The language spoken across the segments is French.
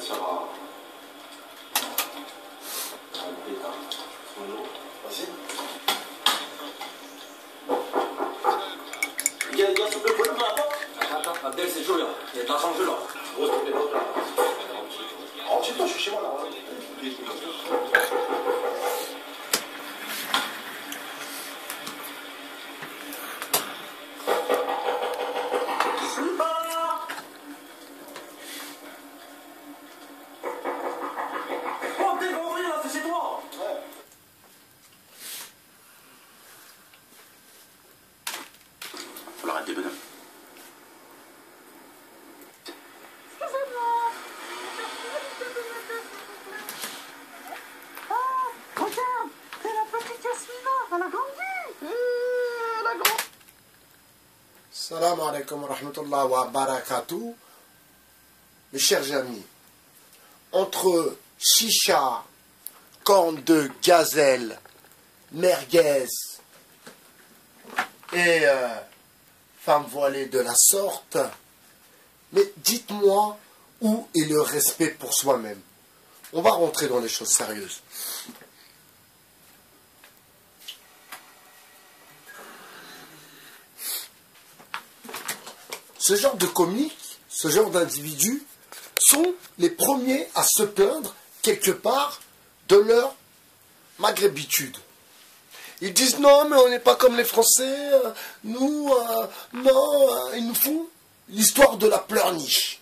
ça va. Vas-y. Il y a un souple problème dans la porte. Attends, Abdel, c'est chaud là. Il y a de l'argent en jeu là. Grosse problème là. Rentre-toi, je suis chez moi là. Faut l'arrêter, bonhomme. Regarde, c'est la petite Yasmina, elle a grandi. Elle a grandi. Salam alaikum wa rahmatullah wa barakatuh. Mes chers amis, entre chicha, corne de gazelle, merguez et femme voilée de la sorte, mais dites-moi où est le respect pour soi-même. On va rentrer dans les choses sérieuses. Ce genre de comiques, ce genre d'individus sont les premiers à se plaindre quelque part de leur maghrébitude. Ils disent non, mais on n'est pas comme les Français, nous, non, ils nous font l'histoire de la pleurniche.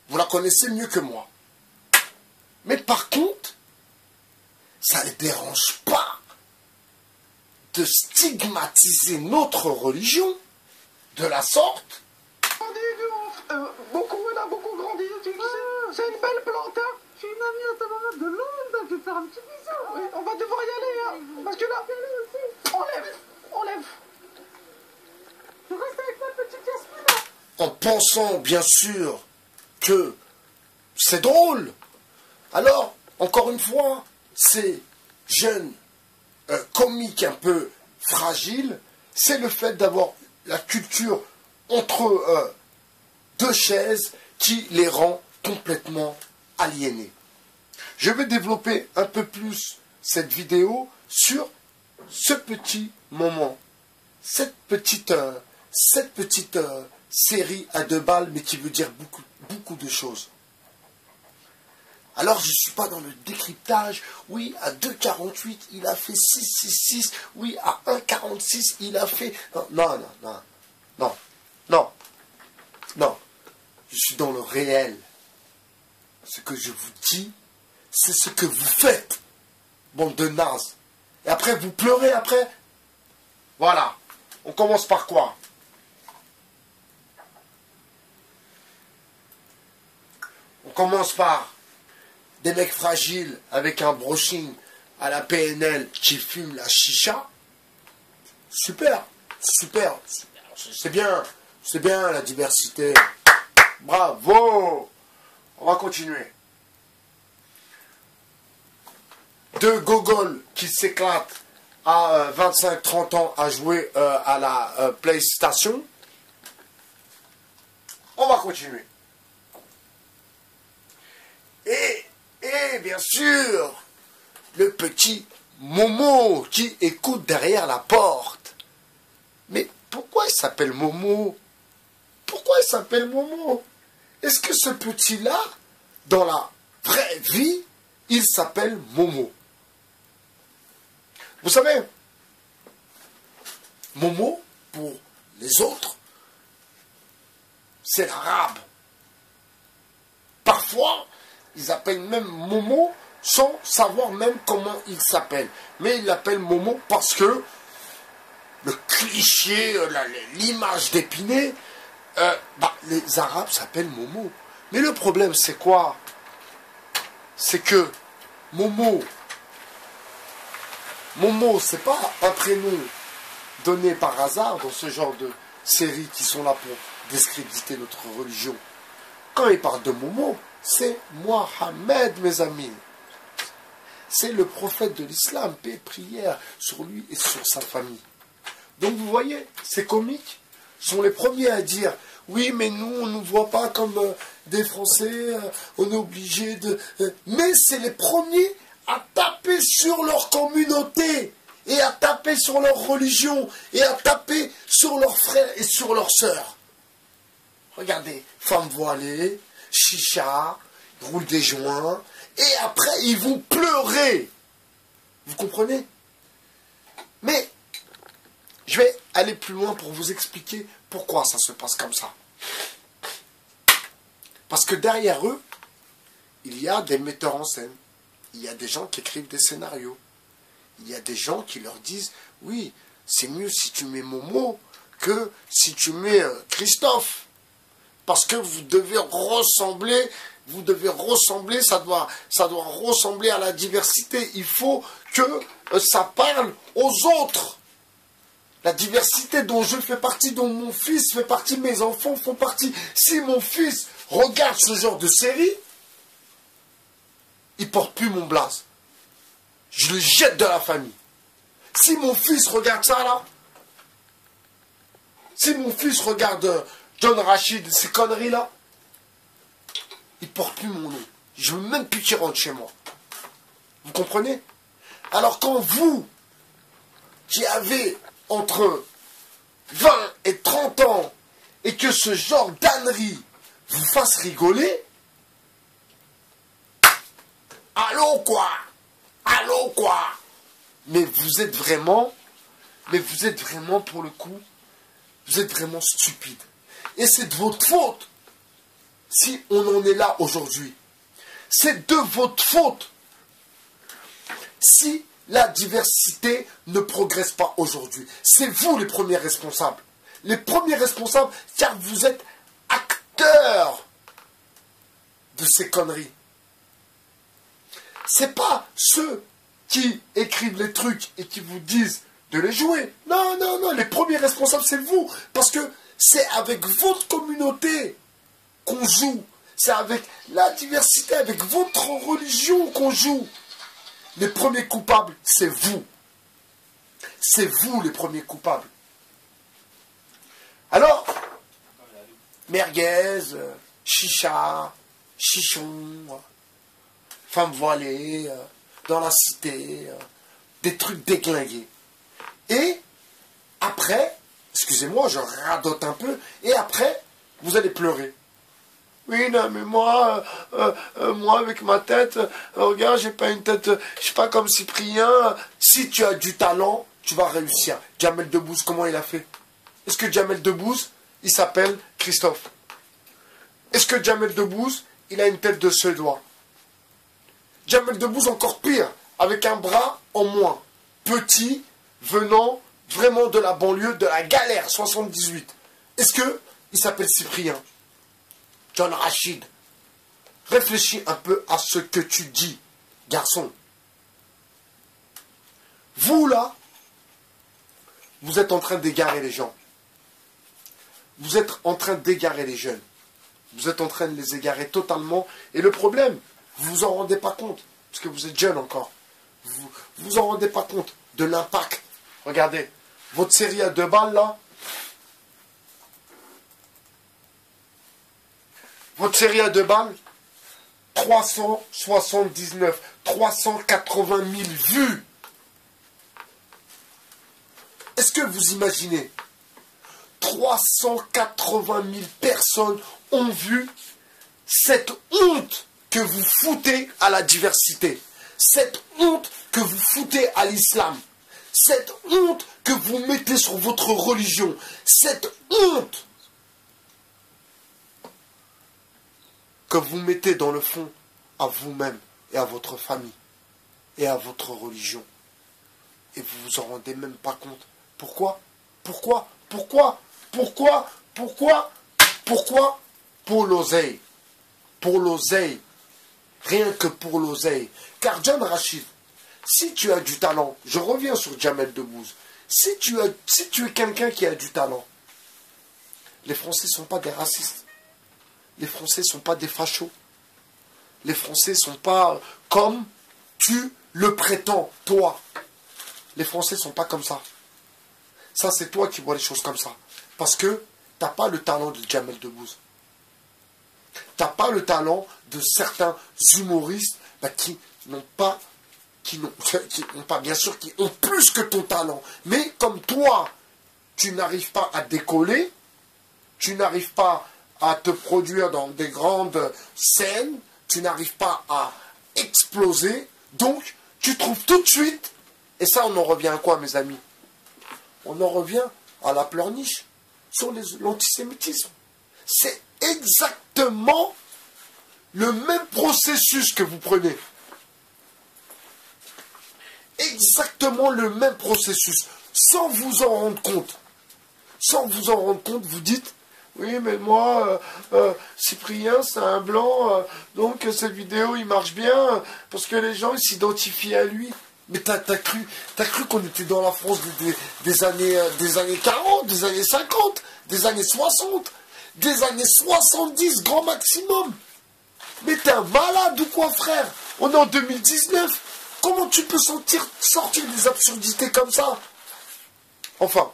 Vous la connaissez mieux que moi. Mais par contre, ça ne les dérange pas de stigmatiser notre religion de la sorte. Beaucoup, elle a beaucoup grandi, tu sais. C'est une belle plante, hein. Je suis une amie à ta maman de Londres, je vais faire un petit bisou. Oui, on va devoir y aller, hein. Parce que là, on lève. Je reste avec ma petite Yasmina. En pensant, bien sûr, que c'est drôle. Alors, encore une fois, ces jeunes comiques un peu fragiles, c'est le fait d'avoir la culture entre deux chaises qui les rend complètement aliénés. Je vais développer un peu plus cette vidéo sur ce petit moment, cette petite série à 2 balles, mais qui veut dire beaucoup de choses. Alors, je ne suis pas dans le décryptage. Oui, à 2,48, il a fait 6,66. Oui, à 1,46, il a fait... Non. Je suis dans le réel. Ce que je vous dis, c'est ce que vous faites, bande de nazes. Et après, vous pleurez après. Voilà. On commence par quoi? On commence par des mecs fragiles avec un brushing à la PNL qui fument la chicha. Super. C'est bien la diversité. Bravo. On va continuer. 2 gogoles qui s'éclatent à 25-30 ans à jouer à la PlayStation. On va continuer. Et bien sûr, le petit Momo qui écoute derrière la porte. Mais pourquoi il s'appelle Momo? Est-ce que ce petit-là, dans la vraie vie, il s'appelle Momo? Vous savez, Momo, pour les autres, c'est l'arabe. Parfois, ils appellent même Momo sans savoir même comment il s'appelle. Mais ils l'appellent Momo parce que le cliché, l'image d'Épinay, les Arabes s'appellent Momo. Mais le problème, c'est quoi? C'est que Momo, c'est pas un prénom donné par hasard dans ce genre de séries qui sont là pour discréditer notre religion. Quand il parle de Momo, c'est Mohammed, mes amis. C'est le prophète de l'islam, paix et prière sur lui et sur sa famille. Donc vous voyez, ces comiques sont les premiers à dire oui, mais nous, on ne nous voit pas comme des Français, on est obligé de... Mais c'est les premiers à taper sur leur communauté, et à taper sur leur religion, et à taper sur leurs frères et sur leurs sœurs. Regardez, femmes voilées, chicha, ils roulent des joints, et après, ils vont pleurer. Vous comprenez? Mais, je vais aller plus loin pour vous expliquer pourquoi ça se passe comme ça. Parce que derrière eux, il y a des metteurs en scène. Il y a des gens qui écrivent des scénarios. Il y a des gens qui leur disent, oui, c'est mieux si tu mets Momo que si tu mets Christophe. Parce que vous devez ressembler, ça doit ressembler à la diversité. Il faut que ça parle aux autres. La diversité dont je fais partie, dont mon fils fait partie, mes enfants font partie. Si mon fils regarde ce genre de série, il ne porte plus mon blaze. Je le jette de la famille. Si mon fils regarde ça là, si mon fils regarde John Rachid, ces conneries là, il ne porte plus mon nom. Je ne veux même plus qu'il rentre chez moi. Vous comprenez? Alors quand vous, qui avez entre 20 et 30 ans, et que ce genre d'ânerie vous fasse rigoler, allô quoi? Allô quoi? Mais vous êtes vraiment pour le coup, vous êtes vraiment stupide. Et c'est de votre faute si on en est là aujourd'hui. C'est de votre faute si la diversité ne progresse pas aujourd'hui. C'est vous les premiers responsables. Les premiers responsables, car vous êtes acteurs de ces conneries. C'est pas ceux qui écrivent les trucs et qui vous disent de les jouer. Non, non, non, les premiers responsables, c'est vous. Parce que c'est avec votre communauté qu'on joue. C'est avec la diversité, avec votre religion qu'on joue. Les premiers coupables, c'est vous. C'est vous les premiers coupables. Alors, merguez, chicha, chichon, femmes voilées, dans la cité, des trucs déglingués. Et après, excusez-moi, je radote un peu, et après, vous allez pleurer. Oui, non, mais moi avec ma tête, regarde, j'ai pas une tête, je suis pas comme Cyprien. Si tu as du talent, tu vas réussir. Jamel Debbouze, comment il a fait? Est-ce que Jamel Debbouze, il s'appelle Christophe? Est-ce que Jamel Debbouze, il a une tête de Suédois? Jamel Debbouze, encore pire, avec un bras en moins. Petit, venant vraiment de la banlieue, de la galère, 78. Est-ce que il s'appelle Cyprien? John Rachid, réfléchis un peu à ce que tu dis, garçon. Vous, là, vous êtes en train d'égarer les gens. Vous êtes en train d'égarer les jeunes. Vous êtes en train de les égarer totalement. Et le problème, vous vous en rendez pas compte, parce que vous êtes jeune encore. Vous vous en rendez pas compte de l'impact. Regardez, votre série à 2 balles, là, votre série à 2 balles, 380 000 vues. Est-ce que vous imaginez 380 000 personnes ont vu cette honte que vous foutez à la diversité, cette honte que vous foutez à l'islam, cette honte que vous mettez sur votre religion, cette honte que vous mettez dans le fond à vous-même et à votre famille et à votre religion. Et vous vous en rendez même pas compte. Pourquoi? Pourquoi? Pourquoi? Pourquoi? Pourquoi? Pourquoi? Pour l'oseille. Pour l'oseille. Rien que pour l'oseille. Car John Rachid, si tu as du talent, je reviens sur Jamel Debbouze, si tu es quelqu'un qui a du talent, les Français ne sont pas des racistes. Les Français ne sont pas des fachos. Les Français ne sont pas comme tu le prétends, toi. Les Français ne sont pas comme ça. Ça, c'est toi qui vois les choses comme ça. Parce que t'as pas le talent de Jamel Debbouze. T'as pas le talent de certains humoristes qui n'ont pas, bien sûr, qui ont plus que ton talent. Mais comme toi, tu n'arrives pas à décoller, tu n'arrives pas à te produire dans des grandes scènes, tu n'arrives pas à exploser, donc tu trouves tout de suite, et ça on en revient à quoi mes amis? On en revient à la pleurniche sur l'antisémitisme. C'est exactement le même processus que vous prenez. Exactement le même processus. Sans vous en rendre compte. Sans vous en rendre compte, vous dites, oui, mais moi, Cyprien, c'est un blanc, donc cette vidéo, il marche bien, parce que les gens, ils s'identifient à lui. Mais t'as cru qu'on était dans la France des années 40, des années 50, des années 60, des années 70, grand maximum. Mais t'es un malade ou quoi, frère? On est en 2019. Comment tu peux sortir des absurdités comme ça? Enfin,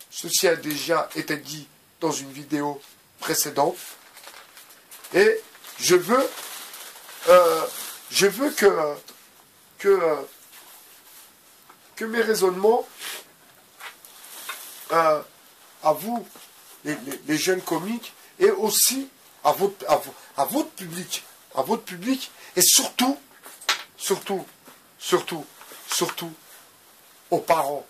ceci a déjà été dit dans une vidéo précédente. Et je veux que mes raisonnements à vous, les jeunes comiques, et aussi à votre public, et surtout aux parents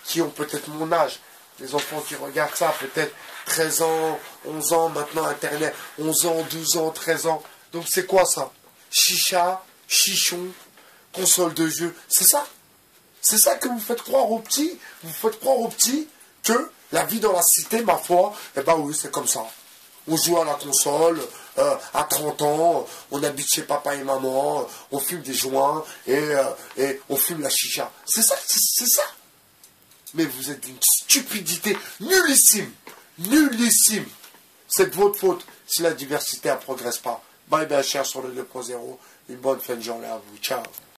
qui ont peut-être mon âge, les enfants qui regardent ça, peut-être 13 ans, 11 ans, maintenant Internet, 11 ans, 12 ans, 13 ans. Donc c'est quoi ça? Chicha, chichon, console de jeu, c'est ça? C'est ça que vous faites croire aux petits? Vous faites croire aux petits que la vie dans la cité, ma foi, eh ben oui, c'est comme ça. On joue à la console, à 30 ans, on habite chez papa et maman, on fume des joints et on fume la chicha. C'est ça, c'est ça. Mais vous êtes d'une stupidité nullissime. Nullissime. C'est de votre faute si la diversité ne progresse pas. Bye bye, cher sur le 2.0. Une bonne fin de journée à vous. Ciao.